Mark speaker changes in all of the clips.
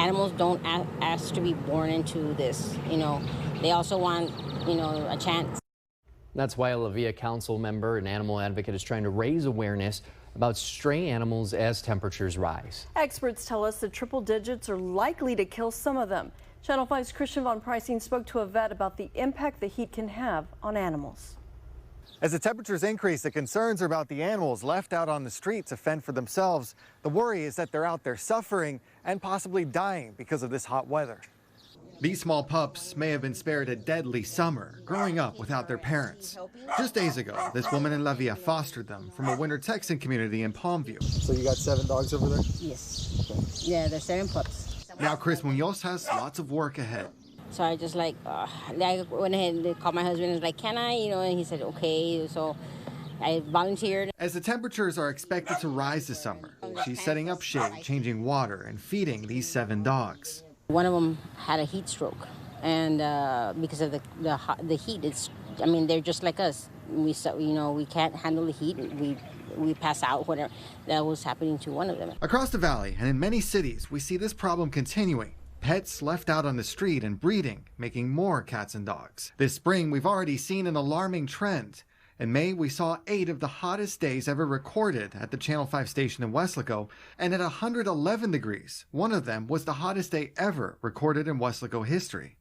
Speaker 1: animals don't ask to be born into this. They also want, a chance.
Speaker 2: That's why a La Villa council member and animal advocate is trying to raise awareness about stray animals as temperatures rise.
Speaker 3: Experts tell us the triple digits are likely to kill some of them. Channel 5's Christian Von Preissing spoke to a vet about the impact the heat can have on animals.
Speaker 4: As the temperatures increase, the concerns are about the animals left out on the street to fend for themselves. The worry is that they're out there suffering and possibly dying because of this hot weather. These small pups may have been spared a deadly summer, growing up without their parents. Just days ago, this woman in La Villa fostered them from a winter Texan community in Palmview. So you got 7 dogs over there?
Speaker 1: Yes. Yeah, there's 7 pups.
Speaker 4: Now Chris Munoz has lots of work ahead.
Speaker 1: So I just I went ahead and called my husband and was like, can I? And he said, okay. So I volunteered.
Speaker 4: As the temperatures are expected to rise this summer, she's setting up shade, changing water, and feeding these 7 dogs.
Speaker 1: One of them had a heat stroke, and because of the heat, they're just like us. We can't handle the heat. We pass out. Whatever that was happening to one of them.
Speaker 4: Across the valley and in many cities, we see this problem continuing. Pets left out on the street and breeding, making more cats and dogs. This spring, we've already seen an alarming trend. In May, we saw 8 of the hottest days ever recorded at the Channel 5 station in Weslaco, and at 111 degrees, one of them was the hottest day ever recorded in Weslaco history.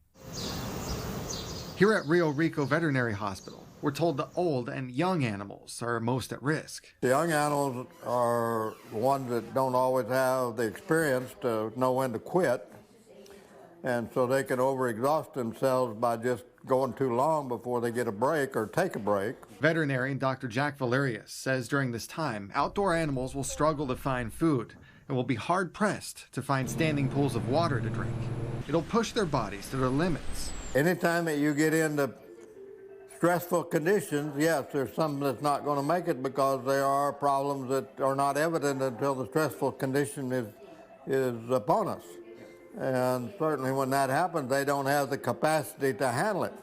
Speaker 4: Here at Rio Rico Veterinary Hospital, we're told the old and young animals are most at risk.
Speaker 5: The young animals are the ones that don't always have the experience to know when to quit, and so they can overexhaust themselves by just going too long before they get a break or take a break.
Speaker 4: Veterinarian Dr. Jack Valerius says during this time, outdoor animals will struggle to find food and will be hard-pressed to find standing pools of water to drink. It'll push their bodies to their limits.
Speaker 5: Anytime that you get into stressful conditions, yes, there's something that's not going to make it because there are problems that are not evident until the stressful condition is upon us. And certainly when that happens, they don't have the capacity to handle it.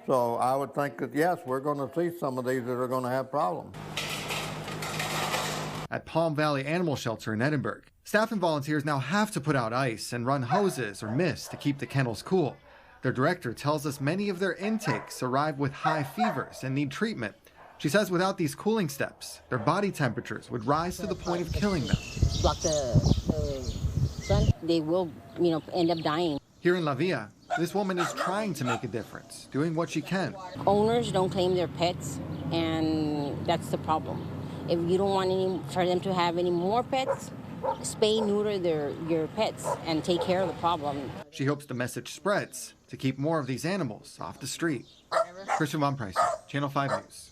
Speaker 5: So I would think that, yes, we're going to see some of these that are going to have problems.
Speaker 4: At Palm Valley Animal Shelter in Edinburgh, staff and volunteers now have to put out ice and run hoses or mist to keep the kennels cool. Their director tells us many of their intakes arrive with high fevers and need treatment. She says without these cooling steps, their body temperatures would rise to the point of killing them.
Speaker 1: Block the sun, they will, end up dying.
Speaker 4: Here in La Villa, this woman is trying to make a difference, doing what she can.
Speaker 1: Owners don't claim their pets, and that's the problem. If you don't want for them to have any more pets, spay, neuter your pets and take care of the problem.
Speaker 4: She hopes the message spreads to keep more of these animals off the street. Christian Von Preissing, Channel 5 News.